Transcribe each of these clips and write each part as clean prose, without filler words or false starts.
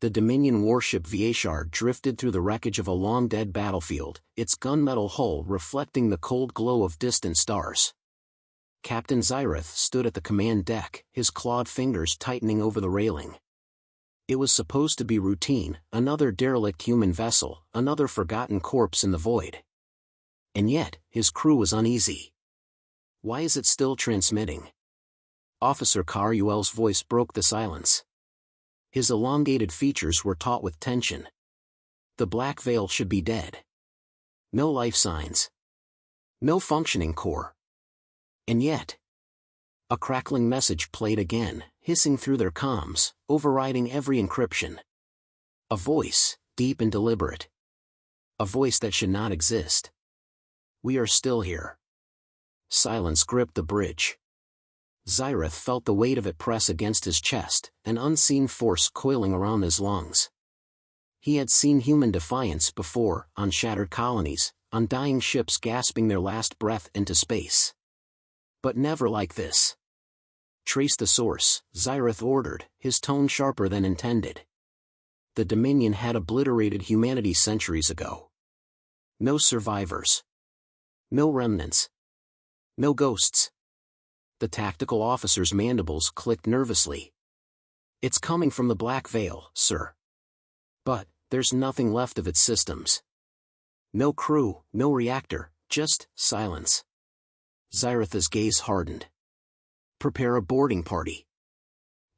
The Dominion warship HFY drifted through the wreckage of a long-dead battlefield, its gunmetal hull reflecting the cold glow of distant stars. Captain Zyrith stood at the command deck, his clawed fingers tightening over the railing. It was supposed to be routine, another derelict human vessel, another forgotten corpse in the void. And yet, his crew was uneasy. Why is it still transmitting? Officer Caruel's voice broke the silence. His elongated features were taut with tension. The black veil should be dead. No life signs. No functioning core. And yet, a crackling message played again, hissing through their comms, overriding every encryption. A voice, deep and deliberate. A voice that should not exist. We are still here. Silence gripped the bridge. Zyrith felt the weight of it press against his chest, an unseen force coiling around his lungs. He had seen human defiance before, on shattered colonies, on dying ships gasping their last breath into space. But never like this. Trace the source, Zyrith ordered, his tone sharper than intended. The Dominion had obliterated humanity centuries ago. No survivors. No remnants. No ghosts. The tactical officer's mandibles clicked nervously. It's coming from the Black Veil, sir. But, there's nothing left of its systems. No crew, no reactor, just silence. Zyrith's gaze hardened. Prepare a boarding party.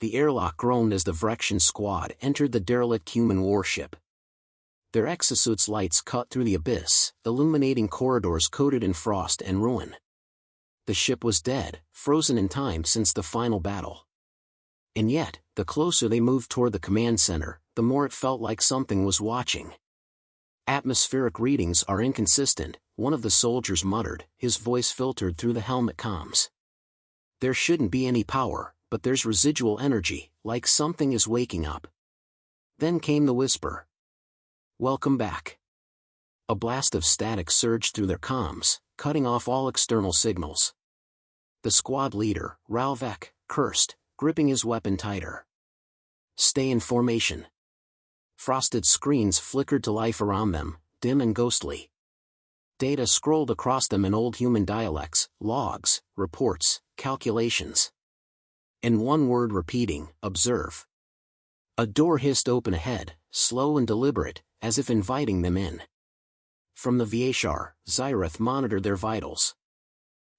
The airlock groaned as the Vrexian squad entered the derelict human warship. Their exosuits' lights cut through the abyss, illuminating corridors coated in frost and ruin. The ship was dead, frozen in time since the final battle. And yet, the closer they moved toward the command center, the more it felt like something was watching. Atmospheric readings are inconsistent, one of the soldiers muttered, his voice filtered through the helmet comms. There shouldn't be any power, but there's residual energy, like something is waking up. Then came the whisper. Welcome back. A blast of static surged through their comms, cutting off all external signals. The squad leader, Ralvek, cursed, gripping his weapon tighter. Stay in formation. Frosted screens flickered to life around them, dim and ghostly. Data scrolled across them in old human dialects, logs, reports, calculations. And one word repeating, observe. A door hissed open ahead, slow and deliberate, as if inviting them in. From the HFY, Zyrith monitored their vitals.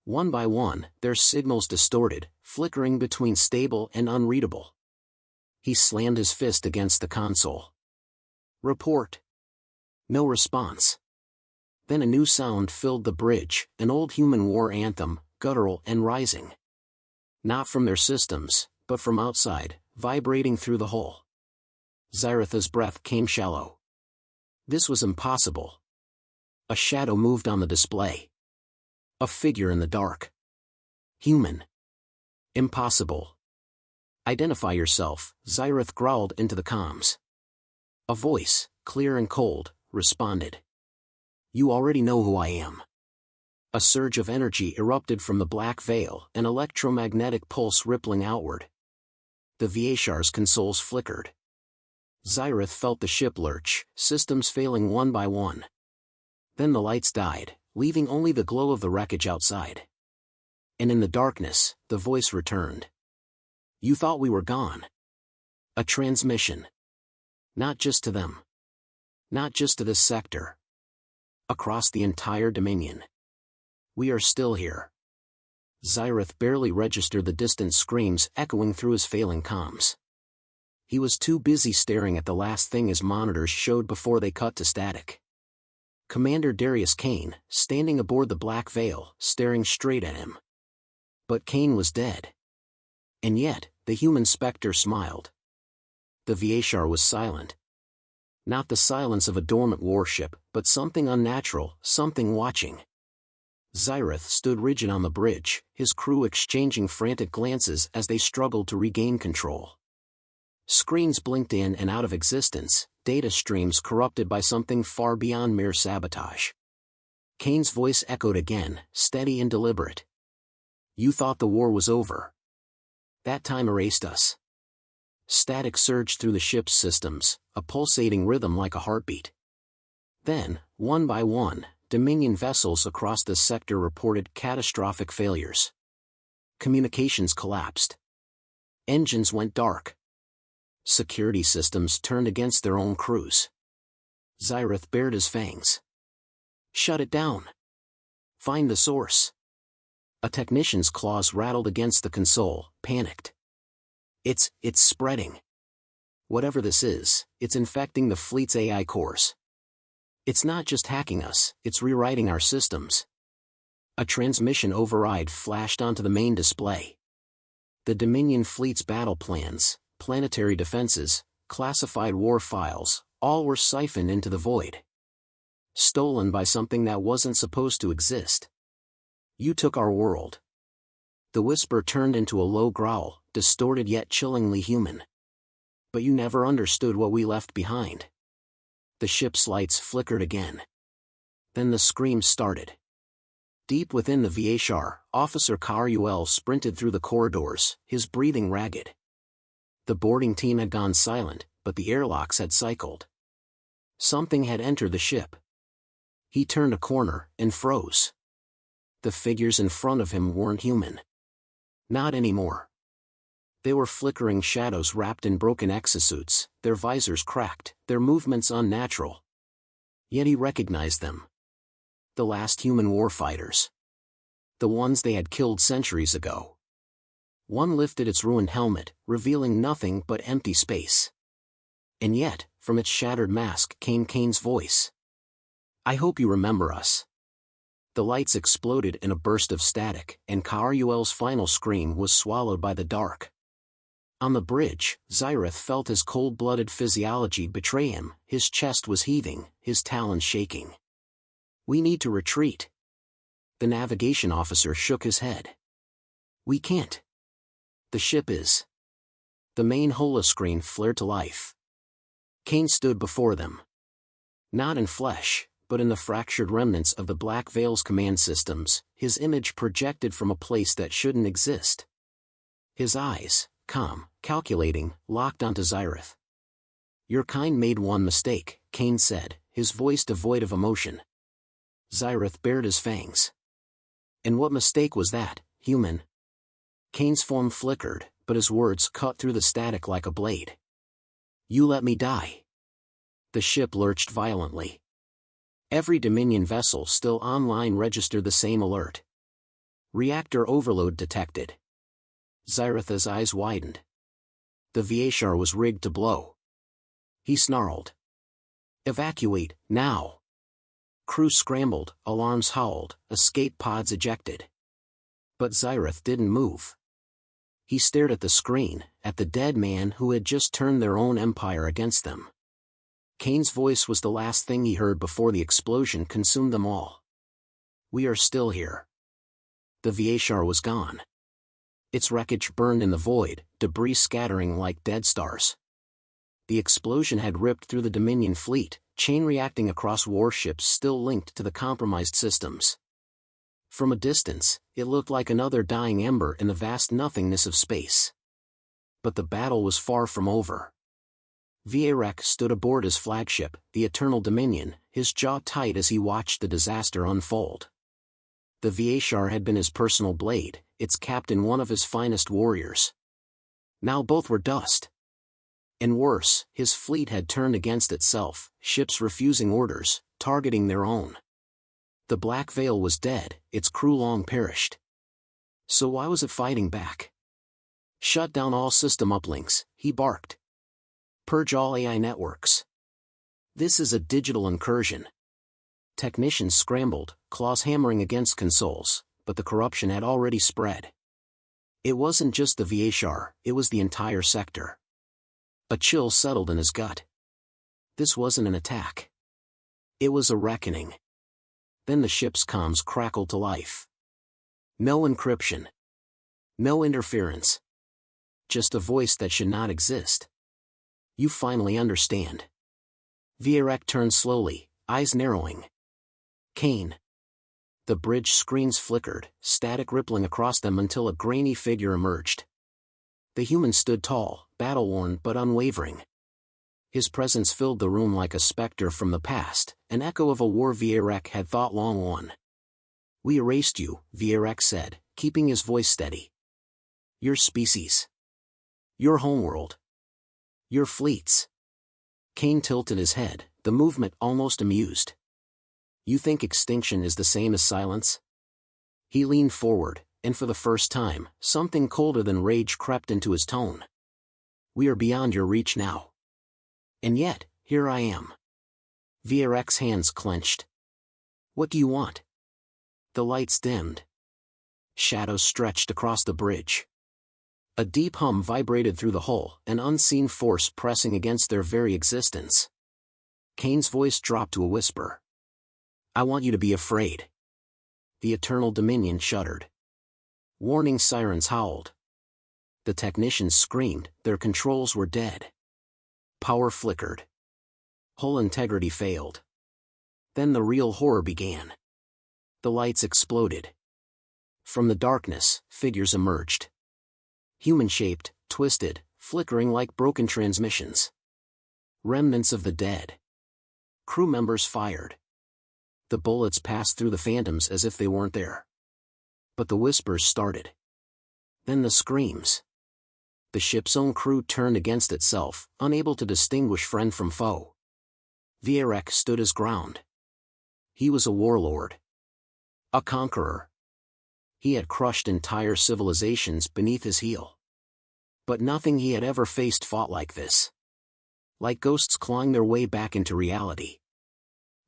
One by one, their signals distorted, flickering between stable and unreadable. He slammed his fist against the console. Report. No response. Then a new sound filled the bridge, an old human war anthem, guttural and rising. Not from their systems, but from outside, vibrating through the hull. Zyrith's breath came shallow. This was impossible. A shadow moved on the display. A figure in the dark. Human. Impossible. Identify yourself, Zyrith growled into the comms. A voice, clear and cold, responded. You already know who I am. A surge of energy erupted from the black veil, an electromagnetic pulse rippling outward. The HFY's consoles flickered. Zyrith felt the ship lurch, systems failing one by one. Then the lights died, leaving only the glow of the wreckage outside. And in the darkness, the voice returned. You thought we were gone. A transmission. Not just to them. Not just to this sector. Across the entire Dominion. We are still here. Zyrith barely registered the distant screams echoing through his failing comms. He was too busy staring at the last thing his monitors showed before they cut to static. Commander Darius Kane, standing aboard the Black Veil, staring straight at him. But Kane was dead. And yet, the human specter smiled. The HFY was silent. Not the silence of a dormant warship, but something unnatural, something watching. Zyrith stood rigid on the bridge, his crew exchanging frantic glances as they struggled to regain control. Screens blinked in and out of existence, data streams corrupted by something far beyond mere sabotage. Kane's voice echoed again, steady and deliberate. You thought the war was over. That time erased us. Static surged through the ship's systems, a pulsating rhythm like a heartbeat. Then, one by one, Dominion vessels across the sector reported catastrophic failures. Communications collapsed. Engines went dark. Security systems turned against their own crews. Zyrith bared his fangs. Shut it down. Find the source. A technician's claws rattled against the console, panicked. It's spreading. Whatever this is, it's infecting the fleet's AI cores. It's not just hacking us, it's rewriting our systems. A transmission override flashed onto the main display. The Dominion fleet's battle plans, planetary defenses, classified war files, all were siphoned into the void. Stolen by something that wasn't supposed to exist. You took our world. The whisper turned into a low growl, distorted yet chillingly human. But you never understood what we left behind. The ship's lights flickered again. Then the screams started. Deep within the VHR, Officer Caruel sprinted through the corridors, his breathing ragged. The boarding team had gone silent, but the airlocks had cycled. Something had entered the ship. He turned a corner, and froze. The figures in front of him weren't human. Not anymore. They were flickering shadows wrapped in broken exosuits, their visors cracked, their movements unnatural. Yet he recognized them. The last human warfighters. The ones they had killed centuries ago. One lifted its ruined helmet, revealing nothing but empty space. And yet, from its shattered mask came Kane's voice. I hope you remember us. The lights exploded in a burst of static, and Caruel's final scream was swallowed by the dark. On the bridge, Zyrith felt his cold-blooded physiology betray him, his chest was heaving, his talons shaking. We need to retreat. The navigation officer shook his head. We can't. The ship is. The main holoscreen flared to life. Kane stood before them. Not in flesh, but in the fractured remnants of the Black Veil's command systems, his image projected from a place that shouldn't exist. His eyes, calm, calculating, locked onto Zyrith. Your kind made one mistake, Kane said, his voice devoid of emotion. Zyrith bared his fangs. And what mistake was that, human? Kane's form flickered, but his words cut through the static like a blade. You let me die. The ship lurched violently. Every Dominion vessel still online registered the same alert. Reactor overload detected. Zyrith's eyes widened. The VHR was rigged to blow. He snarled. Evacuate, now. Crew scrambled, alarms howled, escape pods ejected. But Zyrith didn't move. He stared at the screen, at the dead man who had just turned their own empire against them. Kane's voice was the last thing he heard before the explosion consumed them all. We are still here. The VHR was gone. Its wreckage burned in the void, debris scattering like dead stars. The explosion had ripped through the Dominion fleet, chain reacting across warships still linked to the compromised systems. From a distance, it looked like another dying ember in the vast nothingness of space. But the battle was far from over. Vierek stood aboard his flagship, the Eternal Dominion, his jaw tight as he watched the disaster unfold. The VHR had been his personal blade, its captain one of his finest warriors. Now both were dust. And worse, his fleet had turned against itself, ships refusing orders, targeting their own. The Black Veil was dead, its crew long perished. So why was it fighting back? Shut down all system uplinks, he barked. Purge all AI networks. This is a digital incursion. Technicians scrambled, claws hammering against consoles, but the corruption had already spread. It wasn't just the VHR, it was the entire sector. A chill settled in his gut. This wasn't an attack. It was a reckoning. Then the ship's comms crackled to life. No encryption. No interference. Just a voice that should not exist. You finally understand. Vierek turned slowly, eyes narrowing. Kane. The bridge screens flickered, static rippling across them until a grainy figure emerged. The human stood tall, battle-worn but unwavering. His presence filled the room like a specter from the past, an echo of a war Vierek had thought long won. "We erased you," Vierek said, keeping his voice steady. "Your species. Your homeworld. Your fleets." Kane tilted his head, the movement almost amused. "You think extinction is the same as silence?" He leaned forward, and for the first time, something colder than rage crept into his tone. "We are beyond your reach now. And yet, here I am." Vierek's hands clenched. "What do you want?" The lights dimmed. Shadows stretched across the bridge. A deep hum vibrated through the hull, an unseen force pressing against their very existence. Kane's voice dropped to a whisper. "I want you to be afraid." The Eternal Dominion shuddered. Warning sirens howled. The technicians screamed, their controls were dead. Power flickered. Hull integrity failed. Then the real horror began. The lights exploded. From the darkness, figures emerged. Human-shaped, twisted, flickering like broken transmissions. Remnants of the dead. Crew members fired. The bullets passed through the phantoms as if they weren't there. But the whispers started. Then the screams. The ship's own crew turned against itself, unable to distinguish friend from foe. Vierek stood his ground. He was a warlord. A conqueror. He had crushed entire civilizations beneath his heel. But nothing he had ever faced fought like this. Like ghosts clawing their way back into reality.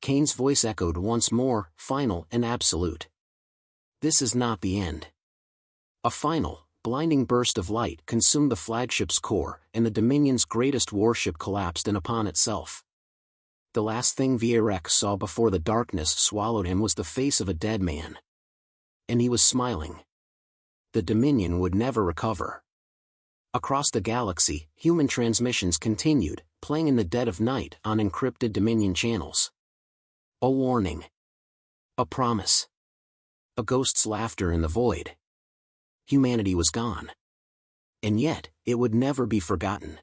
Kane's voice echoed once more, final and absolute. "This is not the end." A final, blinding burst of light consumed the flagship's core, and the Dominion's greatest warship collapsed in upon itself. The last thing Vierek saw before the darkness swallowed him was the face of a dead man. And he was smiling. The Dominion would never recover. Across the galaxy, human transmissions continued, playing in the dead of night on encrypted Dominion channels. A warning. A promise. A ghost's laughter in the void. Humanity was gone. And yet, it would never be forgotten.